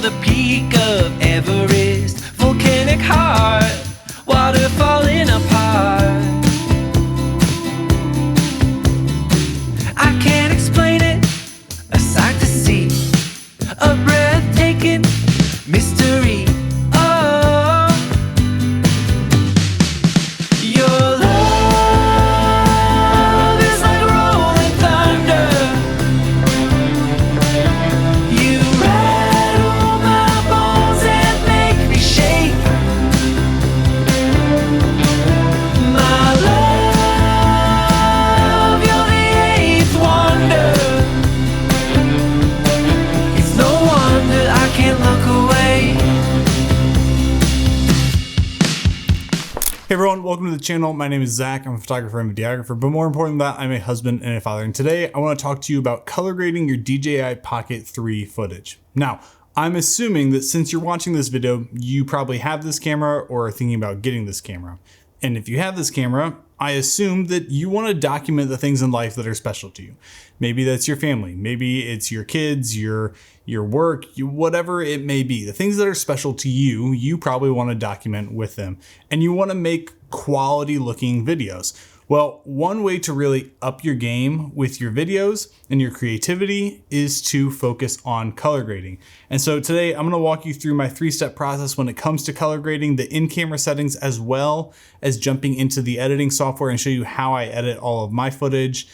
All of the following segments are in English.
the peak of Everest, volcanic heart, water falling apart. I can't explain it, a sight to see, a breathtaking mystery. Oh, your love is like rolling thunder. You rattle my bones and make me shake. My love, you're the eighth wonder. It's no wonder I can't look away. Hey everyone, welcome to the channel. My name is Zach. I'm a photographer and videographer, but more important than that, I'm a husband and a father. And today I want to talk to you about color grading your DJI Pocket 3 footage. Now, I'm assuming that since you're watching this video, you probably have this camera or are thinking about getting this camera. And if you have this camera, I assume that you want to document the things in life that are special to you. Maybe that's your family. Maybe it's your kids, your work, whatever it may be. The things that are special to you, you probably want to document with them. And you want to make quality looking videos. Well, one way to really up your game with your videos and your creativity is to focus on color grading. And so today I'm going to walk you through my 3-step process when it comes to color grading, the in-camera settings, as well as jumping into the editing software and show you how I edit all of my footage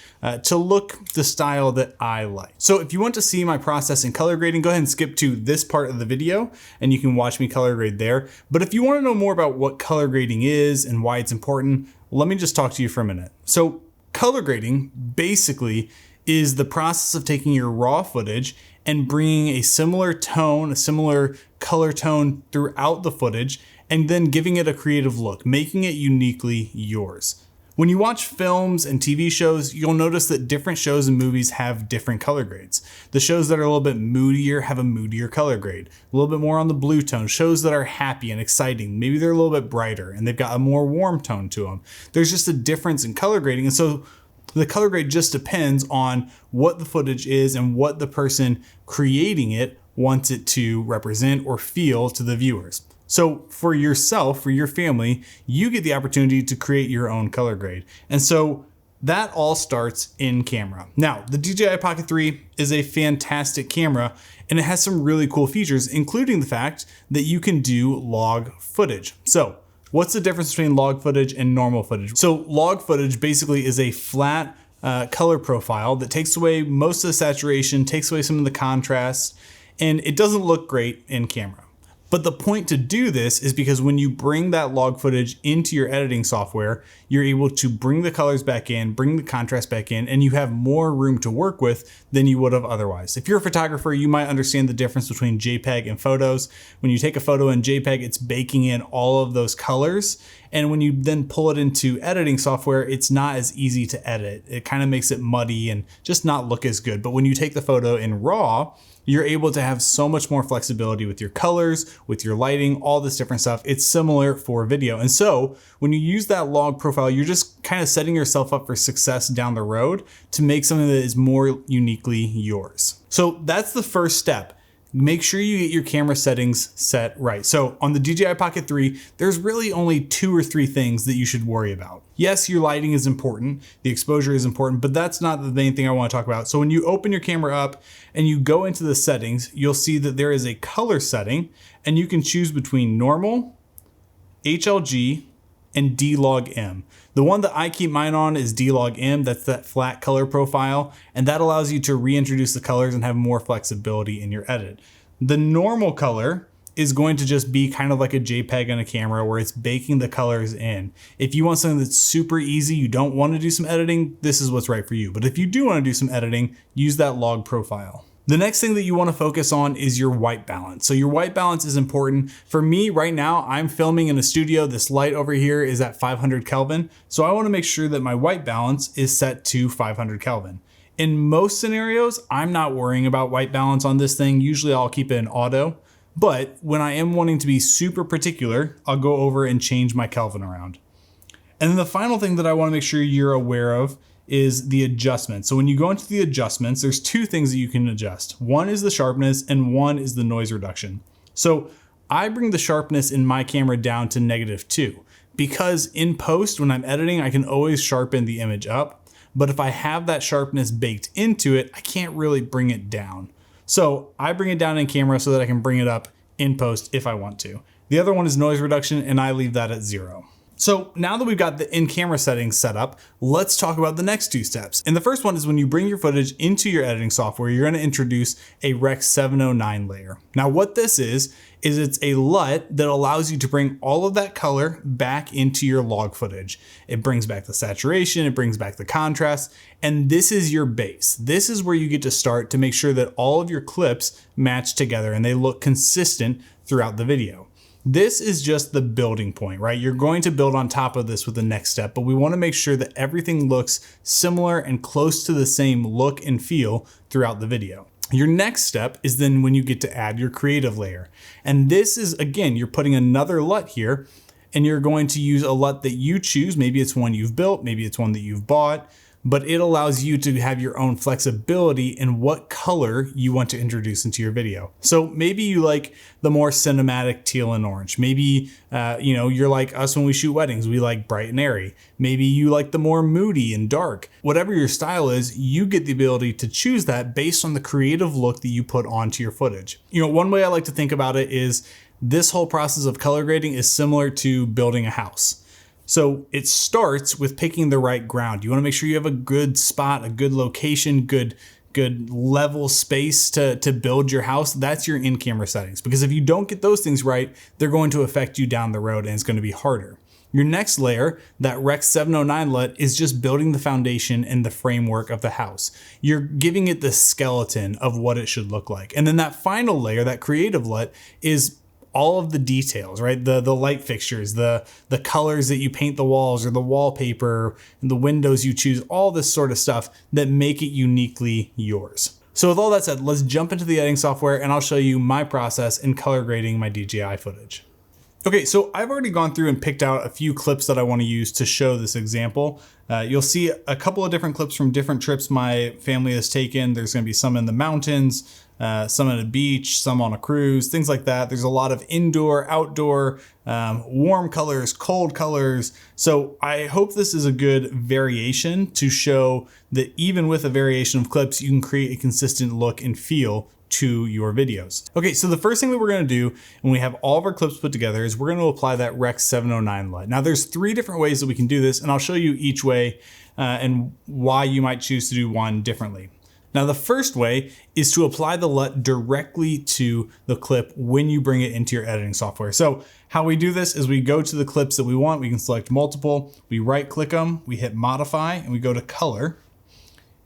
to look the style that I like. So if you want to see my process in color grading, go ahead and skip to this part of the video and you can watch me color grade there. But if you want to know more about what color grading is and why it's important, let me just talk to you for a minute. So color grading basically is the process of taking your raw footage and bringing a similar tone, a similar color tone throughout the footage, and then giving it a creative look, making it uniquely yours. When you watch films and TV shows, you'll notice that different shows and movies have different color grades. The shows that are a little bit moodier have a moodier color grade, a little bit more on the blue tone. Shows that are happy and exciting, maybe they're a little bit brighter and they've got a more warm tone to them. There's just a difference in color grading. And so the color grade just depends on what the footage is and what the person creating it wants it to represent or feel to the viewers. So for yourself, for your family, you get the opportunity to create your own color grade. And so that all starts in camera. Now, the DJI Pocket 3 is a fantastic camera and it has some really cool features, including the fact that you can do log footage. So what's the difference between log footage and normal footage? So log footage basically is a flat color profile that takes away most of the saturation, takes away some of the contrast, and it doesn't look great in camera. But the point to do this is because when you bring that log footage into your editing software, you're able to bring the colors back in, bring the contrast back in, and you have more room to work with than you would have otherwise. If you're a photographer, you might understand the difference between JPEG and photos. When you take a photo in JPEG, it's baking in all of those colors. And when you then pull it into editing software, it's not as easy to edit. It kind of makes it muddy and just not look as good. But when you take the photo in RAW, you're able to have so much more flexibility with your colors, with your lighting, all this different stuff. It's similar for video. And so when you use that log profile, you're just kind of setting yourself up for success down the road to make something that is more uniquely yours. So that's the first step. Make sure you get your camera settings set right. So on the DJI Pocket 3, there's really only 2 or 3 things that you should worry about. Yes, your lighting is important, the exposure is important, but that's not the main thing I want to talk about. So when you open your camera up and you go into the settings, you'll see that there is a color setting and you can choose between normal, HLG, and D-Log-M. The one that I keep mine on is D-Log-M. That's that flat color profile. And that allows you to reintroduce the colors and have more flexibility in your edit. The normal color is going to just be kind of like a JPEG on a camera where it's baking the colors in. If you want something that's super easy, you don't want to do some editing, this is what's right for you. But if you do want to do some editing, use that log profile. The next thing that you want to focus on is your white balance. So your white balance is important. For me right now, I'm filming in a studio. This light over here is at 500 Kelvin. So I want to make sure that my white balance is set to 500 Kelvin. In most scenarios, I'm not worrying about white balance on this thing. Usually I'll keep it in auto. But when I am wanting to be super particular, I'll go over and change my Kelvin around. And then the final thing that I want to make sure you're aware of is the adjustment. So when you go into the adjustments, there's two things that you can adjust. One is the sharpness and one is the noise reduction. So I bring the sharpness in my camera down to -2 because in post, when I'm editing, I can always sharpen the image up. But if I have that sharpness baked into it, I can't really bring it down. So I bring it down in camera so that I can bring it up in post if I want to. The other one is noise reduction, and I leave that at 0. So now that we've got the in-camera settings set up, let's talk about the next two steps. And the first one is when you bring your footage into your editing software, you're gonna introduce a Rec 709 layer. Now what this is it's a LUT that allows you to bring all of that color back into your log footage. It brings back the saturation, it brings back the contrast, and this is your base. This is where you get to start to make sure that all of your clips match together and they look consistent throughout the video. This is just the building point, right? You're going to build on top of this with the next step, but we want to make sure that everything looks similar and close to the same look and feel throughout the video. Your next step is then when you get to add your creative layer. And this is, again, you're putting another LUT here and you're going to use a LUT that you choose. Maybe it's one you've built, maybe it's one that you've bought, but it allows you to have your own flexibility in what color you want to introduce into your video. So maybe you like the more cinematic teal and orange. Maybe, you're like us when we shoot weddings, we like bright and airy. Maybe you like the more moody and dark. Whatever your style is, you get the ability to choose that based on the creative look that you put onto your footage. One way I like to think about it is this whole process of color grading is similar to building a house. So it starts with picking the right ground. You want to make sure you have a good spot, a good location, good level space to build your house. That's your in-camera settings. Because if you don't get those things right, they're going to affect you down the road and it's going to be harder. Your next layer, that Rec 709 LUT, is just building the foundation and the framework of the house. You're giving it the skeleton of what it should look like. And then that final layer, that creative LUT, is all of the details, right? The light fixtures, the colors that you paint the walls or the wallpaper, the windows you choose, all this sort of stuff that make it uniquely yours. So with all that said, let's jump into the editing software and I'll show you my process in color grading my DJI footage. Okay, so I've already gone through and picked out a few clips that I want to use to show this example. You'll see a couple of different clips from different trips my family has taken. There's going to be some in the mountains, some at a beach, some on a cruise, things like that. There's a lot of indoor, outdoor, warm colors, cold colors. So I hope this is a good variation to show that even with a variation of clips, you can create a consistent look and feel to your videos. Okay, so the first thing that we're gonna do when we have all of our clips put together is we're gonna apply that Rec 709 LUT. Now there's 3 different ways that we can do this and I'll show you each way and why you might choose to do one differently. Now the first way is to apply the LUT directly to the clip when you bring it into your editing software. So how we do this is we go to the clips that we want, we can select multiple, we right click them, we hit modify and we go to color.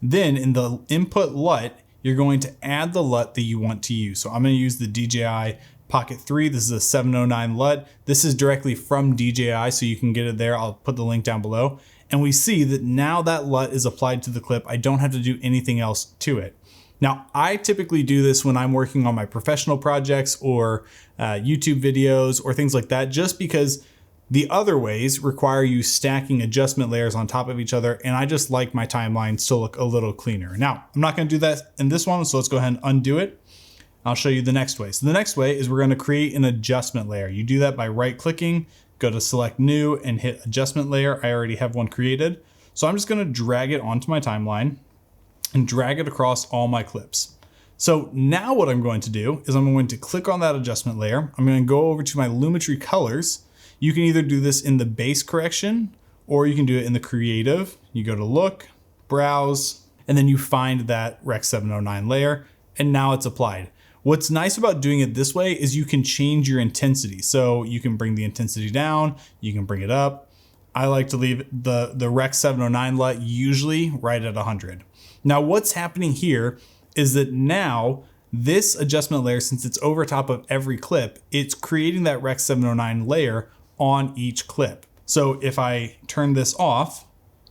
Then in the input LUT, you're going to add the LUT that you want to use. So I'm going to use the DJI Pocket 3. This is a 709 LUT. This is directly from DJI, so you can get it there. I'll put the link down below. And we see that now that LUT is applied to the clip. I don't have to do anything else to it. Now, I typically do this when I'm working on my professional projects or YouTube videos or things like that, just because the other ways require you stacking adjustment layers on top of each other, and I just like my timelines to look a little cleaner. Now, I'm not going to do that in this one, so let's go ahead and undo it. I'll show you the next way. So the next way is we're going to create an adjustment layer. You do that by right-clicking, go to select new, and hit adjustment layer. I already have one created. So I'm just going to drag it onto my timeline and drag it across all my clips. So now what I'm going to do is I'm going to click on that adjustment layer. I'm going to go over to my Lumetri colors. You can either do this in the base correction or you can do it in the creative. You go to look, browse, and then you find that Rec 709 layer, and now it's applied. What's nice about doing it this way is you can change your intensity. So you can bring the intensity down, you can bring it up. I like to leave the Rec 709 LUT usually right at 100. Now what's happening here is that now this adjustment layer, since it's over top of every clip, it's creating that Rec 709 layer on each clip. So if I turn this off,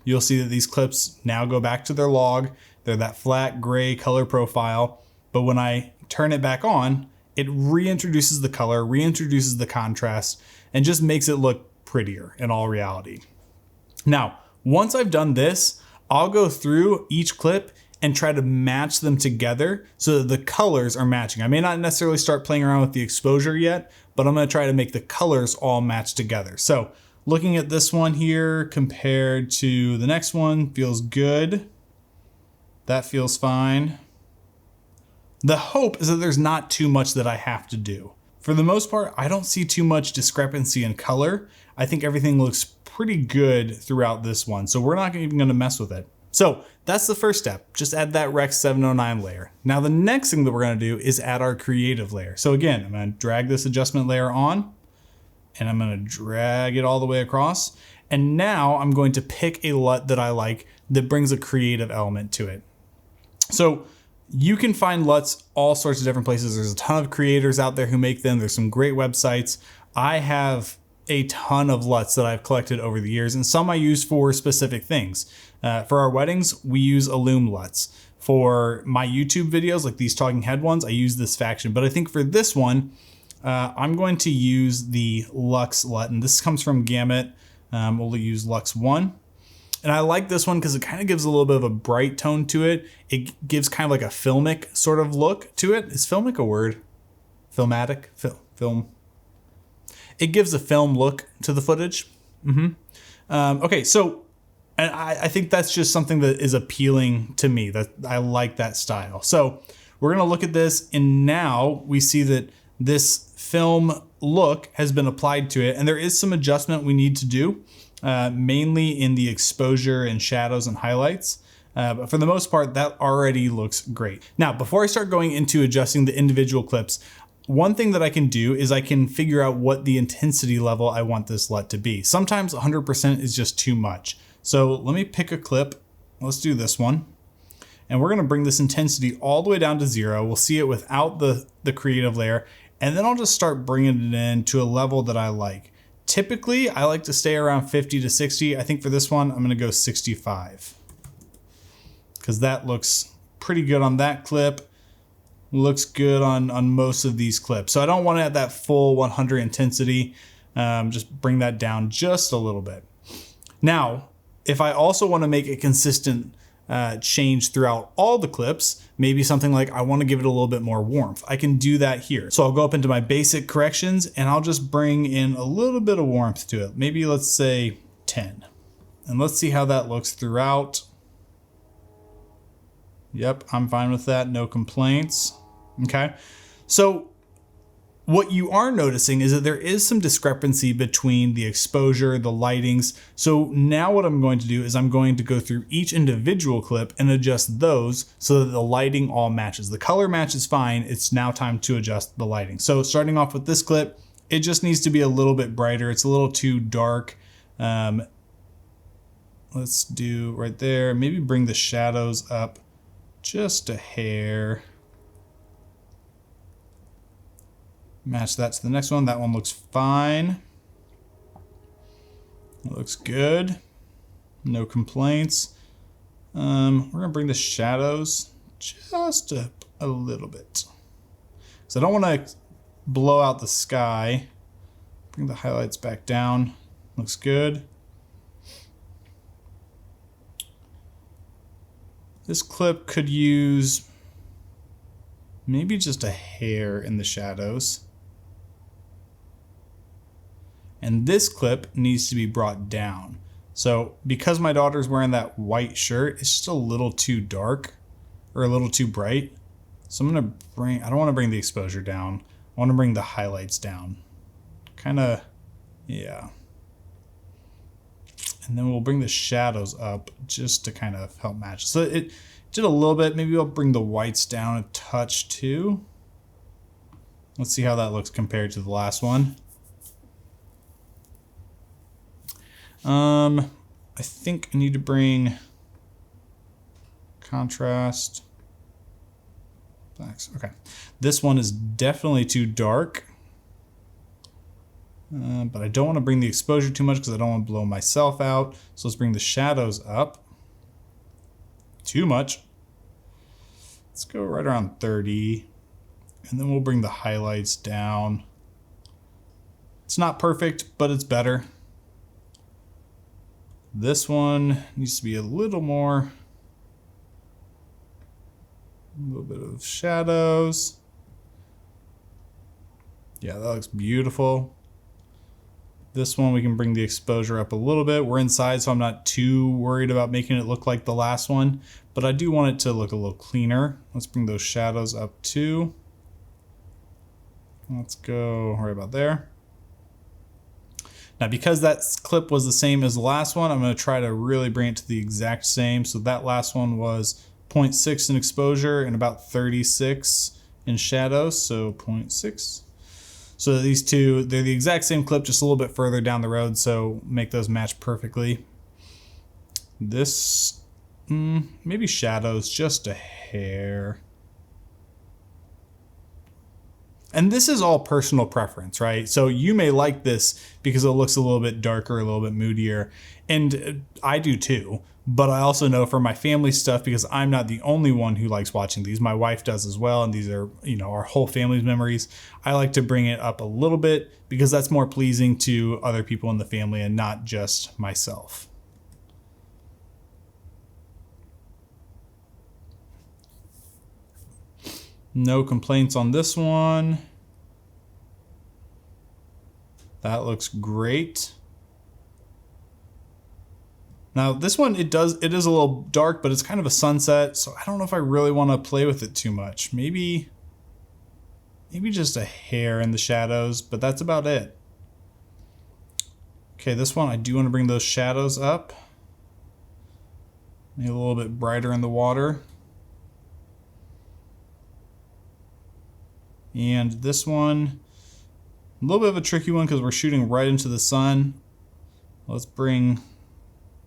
you'll see that these clips now go back to their log. They're that flat gray color profile. But when I turn it back on, it reintroduces the color, reintroduces the contrast, and just makes it look prettier in all reality. Now, once I've done this, I'll go through each clip and try to match them together so that the colors are matching. I may not necessarily start playing around with the exposure yet, but I'm gonna try to make the colors all match together. So looking at this one here compared to the next one feels good. That feels fine. The hope is that there's not too much that I have to do. For the most part, I don't see too much discrepancy in color. I think everything looks pretty good throughout this one, so we're not even gonna mess with it. So that's the first step, just add that Rec 709 layer. Now the next thing that we're gonna do is add our creative layer. So again, I'm gonna drag this adjustment layer on, and I'm gonna drag it all the way across. And now I'm going to pick a LUT that I like that brings a creative element to it. So you can find LUTs all sorts of different places. There's a ton of creators out there who make them. There's some great websites. I have a ton of LUTs that I've collected over the years, and some I use for specific things. For our weddings, we use Illume LUTs. For my YouTube videos, like these talking head ones, I use this faction. But I think for this one, I'm going to use the Lux LUT, and this comes from Gamut. We'll use Lux 1. And I like this one because it kind of gives a little bit of a bright tone to it. It gives kind of like a filmic sort of look to it. Is filmic a word? Filmatic? Film. It gives a film look to the footage. Okay, so and I think that's just something that is appealing to me, that I like that style. So we're gonna look at this, and now we see that this film look has been applied to it, and there is some adjustment we need to do. Mainly in the exposure and shadows and highlights. But for the most part, that already looks great. Now, before I start going into adjusting the individual clips, one thing that I can do is I can figure out what the intensity level I want this LUT to be. Sometimes 100% is just too much. So let me pick a clip. Let's do this one. And we're gonna bring this intensity all the way down to 0. We'll see it without the creative layer. And then I'll just start bringing it in to a level that I like. Typically, I like to stay around 50 to 60. I think for this one, I'm gonna go 65. Because that looks pretty good on that clip. Looks good on most of these clips. So I don't want to have that full 100 intensity. Just bring that down just a little bit. Now, if I also want to make a consistent change throughout all the clips, maybe something like I want to give it a little bit more warmth, I can do that here. So I'll go up into my basic corrections and I'll just bring in a little bit of warmth to it. Maybe let's say 10. And let's see how that looks throughout. Yep, I'm fine with that, no complaints. Okay, so what you are noticing is that there is some discrepancy between the exposure, the lightings. So now what I'm going to do is I'm going to go through each individual clip and adjust those so that the lighting all matches. The color match is fine. It's now time to adjust the lighting. So starting off with this clip, it just needs to be a little bit brighter. It's a little too dark. Let's do right there. Maybe bring the shadows up just a hair. Match that to the next one. That one looks fine. It looks good. No complaints. We're gonna bring the shadows just up a little bit. So I don't want to blow out the sky. Bring the highlights back down. Looks good. This clip could use maybe just a hair in the shadows. And this clip needs to be brought down. So because my daughter's wearing that white shirt, it's just a little too dark or a little too bright. So I'm gonna I don't wanna bring the exposure down. I wanna bring the highlights down. Kinda, yeah. And then we'll bring the shadows up just to kind of help match. So it did a little bit. Maybe I'll bring the whites down a touch too. Let's see how that looks compared to the last one. I think I need to bring contrast. Blacks. Okay. This one is definitely too dark. But I don't want to bring the exposure too much because I don't want to blow myself out. So let's bring the shadows up. Too much. Let's go right around 30. And then we'll bring the highlights down. It's not perfect, but it's better. This one needs to be a little more, a little bit of shadows. Yeah, that looks beautiful. This one, we can bring the exposure up a little bit. We're inside, so I'm not too worried about making it look like the last one, but I do want it to look a little cleaner. Let's bring those shadows up too. Let's go right about there. Now, because that clip was the same as the last one, I'm going to try to really bring it to the exact same. So that last one was 0.6 in exposure and about 36 in shadows, so 0.6. So these two, they're the exact same clip, just a little bit further down the road, so make those match perfectly. This, maybe shadows, just a hair. And this is all personal preference, right? So you may like this because it looks a little bit darker, a little bit moodier, and I do too. But I also know for my family stuff, because I'm not the only one who likes watching these, my wife does as well, and these are, you know, our whole family's memories. I like to bring it up a little bit because that's more pleasing to other people in the family and not just myself. No complaints on this one. That looks great. Now this one, it is a little dark, but it's kind of a sunset, so I don't know if I really want to play with it too much. Maybe just a hair in the shadows, but that's about it. Okay, this one, I do want to bring those shadows up. Maybe a little bit brighter in the water. And this one, a little bit of a tricky one because we're shooting right into the sun. Let's bring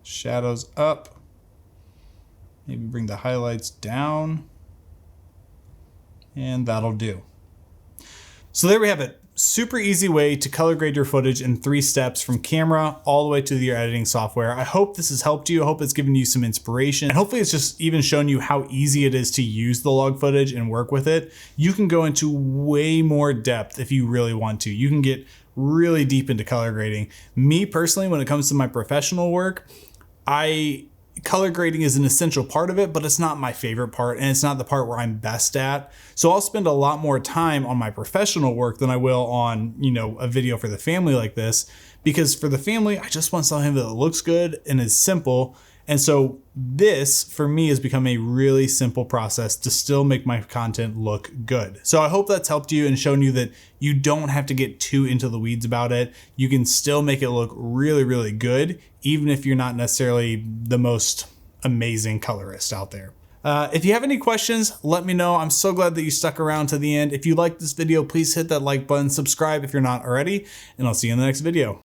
shadows up. Maybe bring the highlights down. And that'll do. So there we have it. Super easy way to color grade your footage in 3 steps from camera all the way to your editing software. I hope this has helped you. I hope it's given you some inspiration. And hopefully it's just even shown you how easy it is to use the log footage and work with it. You can go into way more depth if you really want to. You can get really deep into color grading. Me personally, when it comes to my professional work, color grading is an essential part of it, but it's not my favorite part, and it's not the part where I'm best at. So I'll spend a lot more time on my professional work than I will on, you know, a video for the family like this, because for the family, I just want something that looks good and is simple. And so this, for me, has become a really simple process to still make my content look good. So I hope that's helped you and shown you that you don't have to get too into the weeds about it. You can still make it look really, really good, even if you're not necessarily the most amazing colorist out there. If you have any questions, let me know. I'm so glad that you stuck around to the end. If you liked this video, please hit that like button, subscribe if you're not already, and I'll see you in the next video.